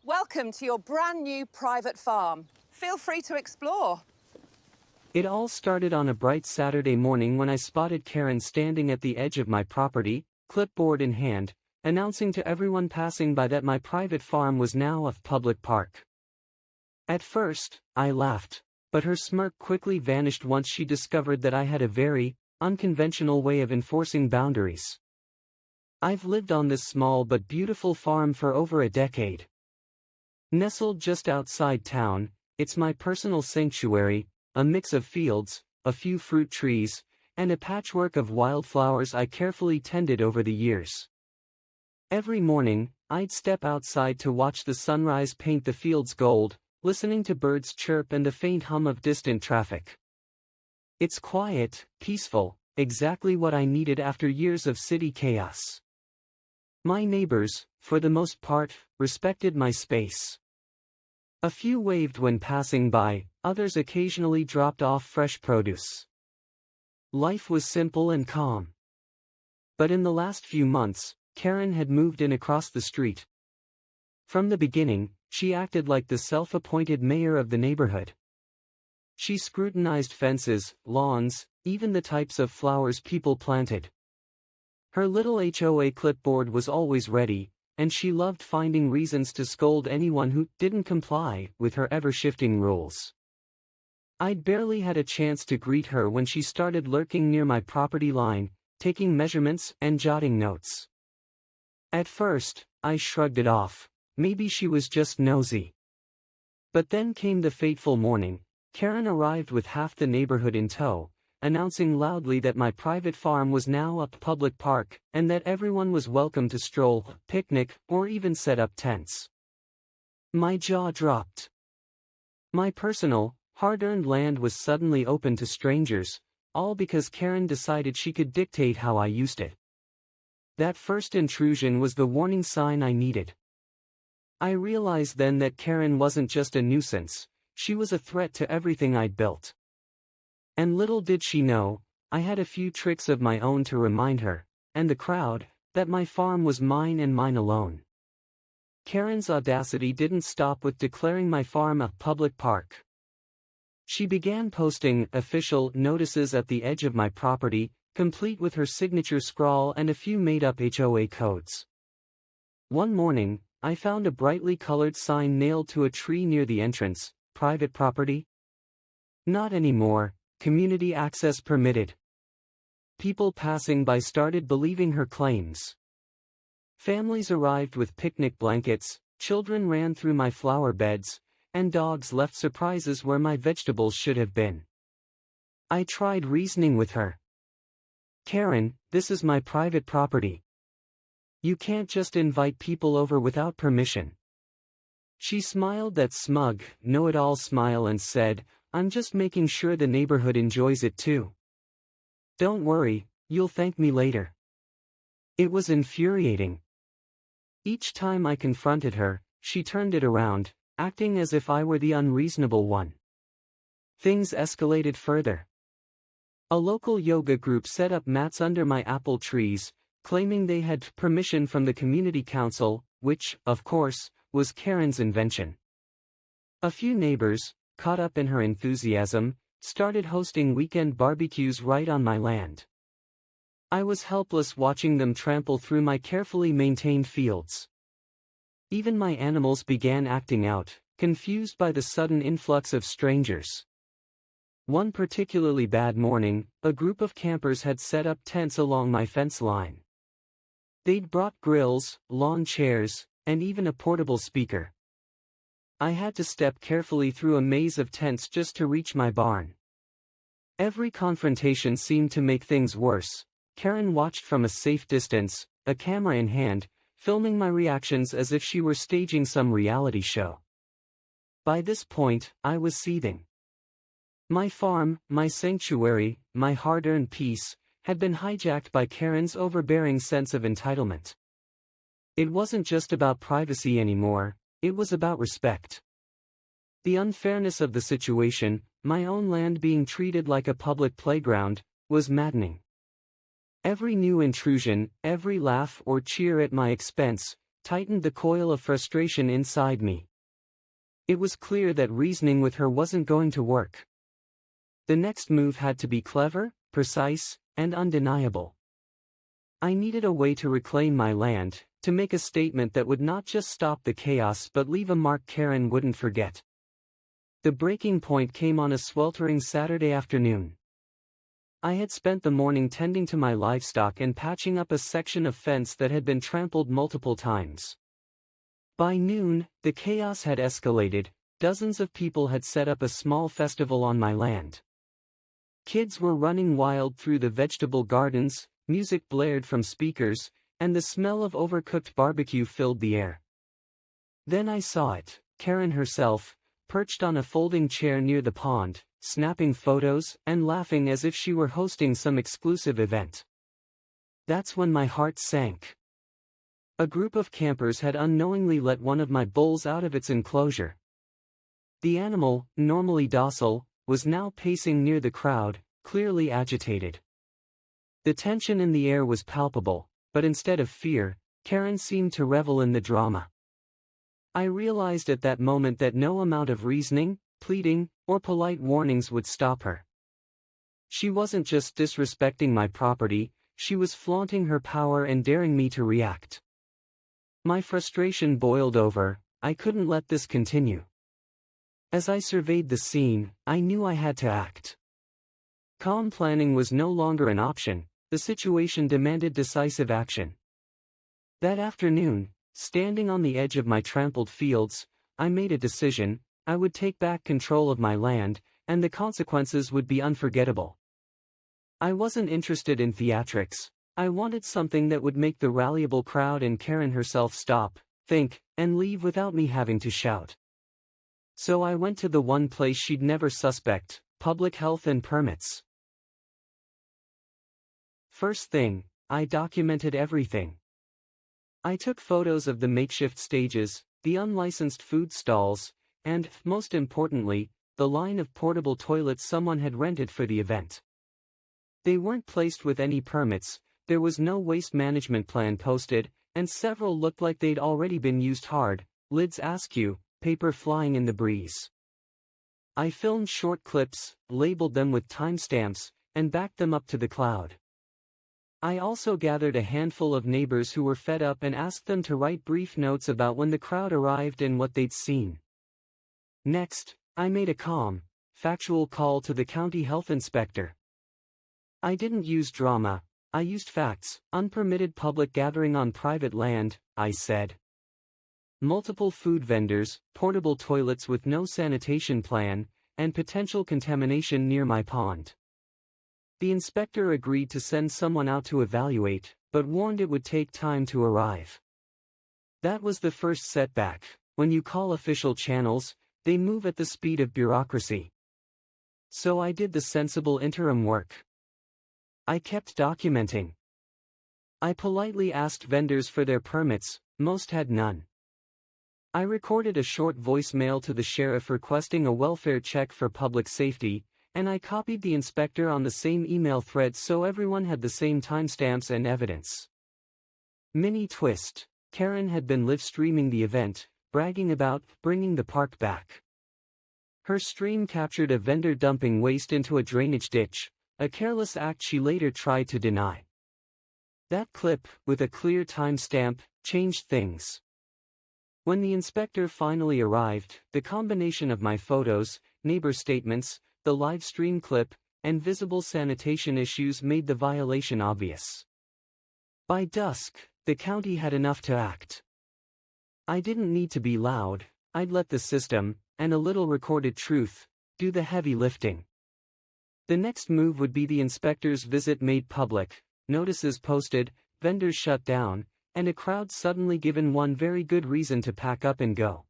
Welcome to your brand new private farm. Feel free to explore. It all started on a bright Saturday morning when I spotted Karen standing at the edge of my property, clipboard in hand, announcing to everyone passing by that my private farm was now a public park. At first, I laughed, but her smirk quickly vanished once she discovered that I had a very unconventional way of enforcing boundaries. I've lived on this small but beautiful farm for over a decade. Nestled just outside town, it's my personal sanctuary, a mix of fields, a few fruit trees, and a patchwork of wildflowers I carefully tended over the years. Every morning, I'd step outside to watch the sunrise paint the fields gold, listening to birds chirp and the faint hum of distant traffic. It's quiet, peaceful, exactly what I needed after years of city chaos. My neighbors, for the most part, respected my space. A few waved when passing by, others occasionally dropped off fresh produce. Life was simple and calm. But in the last few months, Karen had moved in across the street. From the beginning, she acted like the self-appointed mayor of the neighborhood. She scrutinized fences, lawns, even the types of flowers people planted. Her little HOA clipboard was always ready, and she loved finding reasons to scold anyone who didn't comply with her ever-shifting rules. I'd barely had a chance to greet her when she started lurking near my property line, taking measurements and jotting notes. At first, I shrugged it off. Maybe she was just nosy. But then came the fateful morning. Karen arrived with half the neighborhood in tow, announcing loudly that my private farm was now a public park, and that everyone was welcome to stroll, picnic, or even set up tents. My jaw dropped. My personal, hard-earned land was suddenly open to strangers, all because Karen decided she could dictate how I used it. That first intrusion was the warning sign I needed. I realized then that Karen wasn't just a nuisance, she was a threat to everything I'd built. And little did she know, I had a few tricks of my own to remind her, and the crowd, that my farm was mine and mine alone. Karen's audacity didn't stop with declaring my farm a public park. She began posting official notices at the edge of my property, complete with her signature scrawl and a few made-up HOA codes. One morning, I found a brightly colored sign nailed to a tree near the entrance, "Private property? Not anymore, community access permitted." People passing by started believing her claims. Families arrived with picnic blankets, children ran through my flower beds, and dogs left surprises where my vegetables should have been. I tried reasoning with her. "Karen, this is my private property. You can't just invite people over without permission." She smiled that smug, know-it-all smile and said, "I'm just making sure the neighborhood enjoys it too. Don't worry, you'll thank me later." It was infuriating. Each time I confronted her, she turned it around, acting as if I were the unreasonable one. Things escalated further. A local yoga group set up mats under my apple trees, claiming they had permission from the community council, which, of course, was Karen's invention. A few neighbors, caught up in her enthusiasm, started hosting weekend barbecues right on my land. I was helpless watching them trample through my carefully maintained fields. Even my animals began acting out, confused by the sudden influx of strangers. One particularly bad morning, a group of campers had set up tents along my fence line. They'd brought grills, lawn chairs, and even a portable speaker. I had to step carefully through a maze of tents just to reach my barn. Every confrontation seemed to make things worse. Karen watched from a safe distance, a camera in hand, filming my reactions as if she were staging some reality show. By this point, I was seething. My farm, my sanctuary, my hard-earned peace, had been hijacked by Karen's overbearing sense of entitlement. It wasn't just about privacy anymore, it was about respect. The unfairness of the situation, my own land being treated like a public playground, was maddening. Every new intrusion, every laugh or cheer at my expense, tightened the coil of frustration inside me. It was clear that reasoning with her wasn't going to work. The next move had to be clever, precise, and undeniable. I needed a way to reclaim my land, to make a statement that would not just stop the chaos but leave a mark Karen wouldn't forget. The breaking point came on a sweltering Saturday afternoon. I had spent the morning tending to my livestock and patching up a section of fence that had been trampled multiple times. By noon, the chaos had escalated. Dozens of people had set up a small festival on my land. Kids were running wild through the vegetable gardens, music blared from speakers, and the smell of overcooked barbecue filled the air. Then I saw it, Karen herself, perched on a folding chair near the pond, snapping photos and laughing as if she were hosting some exclusive event. That's when my heart sank. A group of campers had unknowingly let one of my bulls out of its enclosure. The animal, normally docile, was now pacing near the crowd, clearly agitated. The tension in the air was palpable, but instead of fear, Karen seemed to revel in the drama. I realized at that moment that no amount of reasoning, pleading, or polite warnings would stop her. She wasn't just disrespecting my property, she was flaunting her power and daring me to react. My frustration boiled over. I couldn't let this continue. As I surveyed the scene, I knew I had to act. Calm planning was no longer an option, the situation demanded decisive action. That afternoon, standing on the edge of my trampled fields, I made a decision. I would take back control of my land, and the consequences would be unforgettable. I wasn't interested in theatrics. I wanted something that would make the rallyable crowd and Karen herself stop, think, and leave without me having to shout. So I went to the one place she'd never suspect: public health and permits. First thing, I documented everything. I took photos of the makeshift stages, the unlicensed food stalls, and, most importantly, the line of portable toilets someone had rented for the event. They weren't placed with any permits, there was no waste management plan posted, and several looked like they'd already been used hard, lids askew, paper flying in the breeze. I filmed short clips, labeled them with timestamps, and backed them up to the cloud. I also gathered a handful of neighbors who were fed up and asked them to write brief notes about when the crowd arrived and what they'd seen. Next, I made a calm, factual call to the county health inspector. I didn't use drama, I used facts. Unpermitted public gathering on private land, I said. Multiple food vendors, portable toilets with no sanitation plan, and potential contamination near my pond. The inspector agreed to send someone out to evaluate, but warned it would take time to arrive. That was the first setback. When you call official channels, they move at the speed of bureaucracy. So I did the sensible interim work. I kept documenting. I politely asked vendors for their permits, most had none. I recorded a short voicemail to the sheriff requesting a welfare check for public safety, and I copied the inspector on the same email thread so everyone had the same timestamps and evidence. Mini twist: Karen had been live streaming the event, bragging about bringing the park back. Her stream captured a vendor dumping waste into a drainage ditch, a careless act she later tried to deny. That clip, with a clear timestamp, changed things. When the inspector finally arrived, the combination of my photos, neighbor statements, the live stream clip, and visible sanitation issues made the violation obvious. By dusk, the county had enough to act. I didn't need to be loud, I'd let the system, and a little recorded truth, do the heavy lifting. The next move would be the inspector's visit made public, notices posted, vendors shut down, and a crowd suddenly given one very good reason to pack up and go.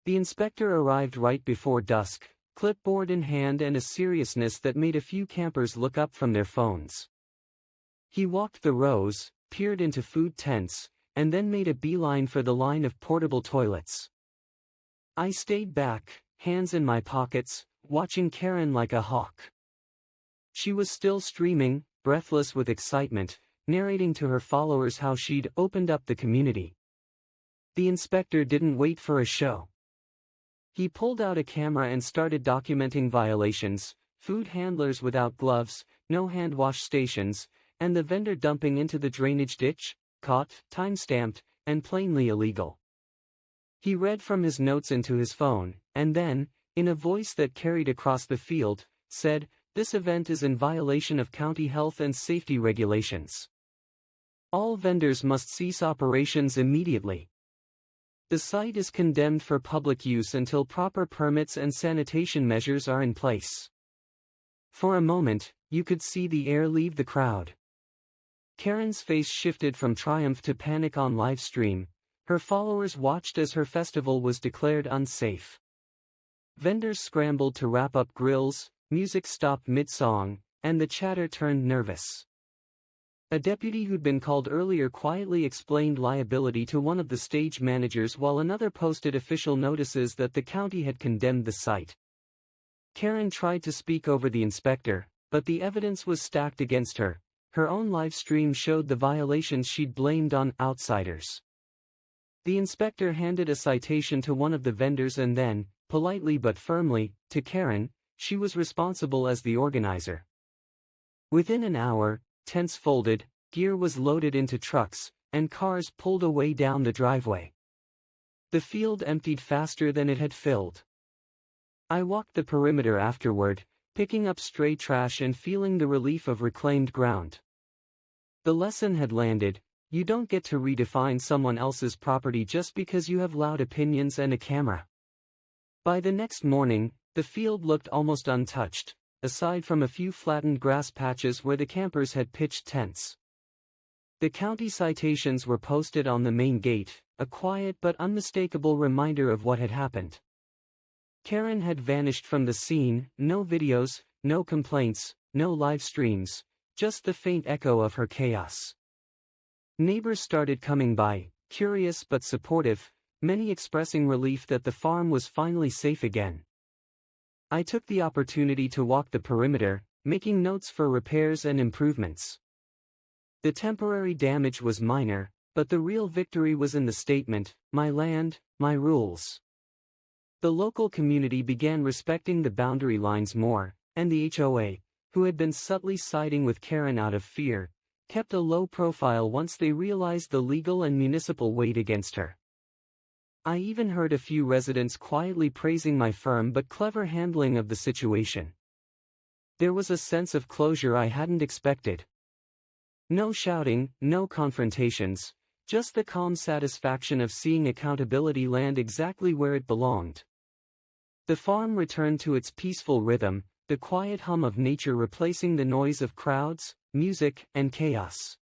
The inspector arrived right before dusk, clipboard in hand and a seriousness that made a few campers look up from their phones. He walked the rows, peered into food tents, and then made a beeline for the line of portable toilets. I stayed back, hands in my pockets, watching Karen like a hawk. She was still streaming, breathless with excitement, narrating to her followers how she'd opened up the community. The inspector didn't wait for a show. He pulled out a camera and started documenting violations: food handlers without gloves, no hand wash stations, and the vendor dumping into the drainage ditch, caught, time-stamped, and plainly illegal. He read from his notes into his phone, and then, in a voice that carried across the field, said, "This event is in violation of county health and safety regulations. All vendors must cease operations immediately. The site is condemned for public use until proper permits and sanitation measures are in place." For a moment, you could see the air leave the crowd. Karen's face shifted from triumph to panic on live stream. Her followers watched as her festival was declared unsafe. Vendors scrambled to wrap up grills, music stopped mid-song, and the chatter turned nervous. A deputy who'd been called earlier quietly explained liability to one of the stage managers while another posted official notices that the county had condemned the site. Karen tried to speak over the inspector, but the evidence was stacked against her. Her own live stream showed the violations she'd blamed on outsiders. The inspector handed a citation to one of the vendors and then, politely but firmly, to Karen. She was responsible as the organizer. Within an hour, tents folded, gear was loaded into trucks, and cars pulled away down the driveway. The field emptied faster than it had filled. I walked the perimeter afterward, picking up stray trash and feeling the relief of reclaimed ground. The lesson had landed: you don't get to redefine someone else's property just because you have loud opinions and a camera. By the next morning, the field looked almost untouched, aside from a few flattened grass patches where the campers had pitched tents. The county citations were posted on the main gate, a quiet but unmistakable reminder of what had happened. Karen had vanished from the scene, no videos, no complaints, no live streams, just the faint echo of her chaos. Neighbors started coming by, curious but supportive, many expressing relief that the farm was finally safe again. I took the opportunity to walk the perimeter, making notes for repairs and improvements. The temporary damage was minor, but the real victory was in the statement, "My land, my rules." The local community began respecting the boundary lines more, and the HOA, who had been subtly siding with Karen out of fear, kept a low profile once they realized the legal and municipal weight against her. I even heard a few residents quietly praising my firm but clever handling of the situation. There was a sense of closure I hadn't expected. No shouting, no confrontations, just the calm satisfaction of seeing accountability land exactly where it belonged. The farm returned to its peaceful rhythm, the quiet hum of nature replacing the noise of crowds, music, and chaos.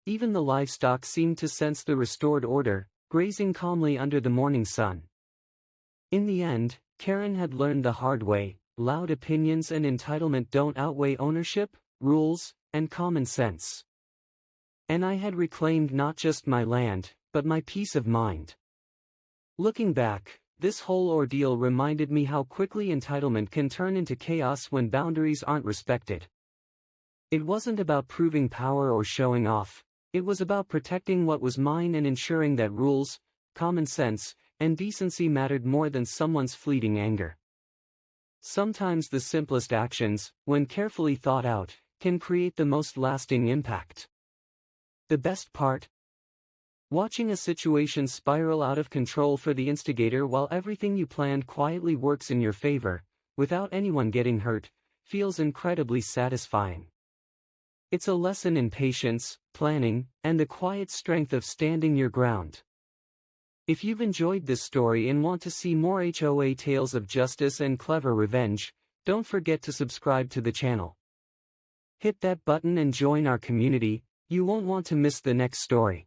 Even the livestock seemed to sense the restored order, grazing calmly under the morning sun. In the end, Karen had learned the hard way: loud opinions and entitlement don't outweigh ownership, rules, and common sense. And I had reclaimed not just my land, but my peace of mind. Looking back, this whole ordeal reminded me how quickly entitlement can turn into chaos when boundaries aren't respected. It wasn't about proving power or showing off. It was about protecting what was mine and ensuring that rules, common sense, and decency mattered more than someone's fleeting anger. Sometimes the simplest actions, when carefully thought out, can create the most lasting impact. The best part? Watching a situation spiral out of control for the instigator while everything you planned quietly works in your favor, without anyone getting hurt, feels incredibly satisfying. It's a lesson in patience, planning, and the quiet strength of standing your ground. If you've enjoyed this story and want to see more HOA tales of justice and clever revenge, don't forget to subscribe to the channel. Hit that button and join our community. You won't want to miss the next story.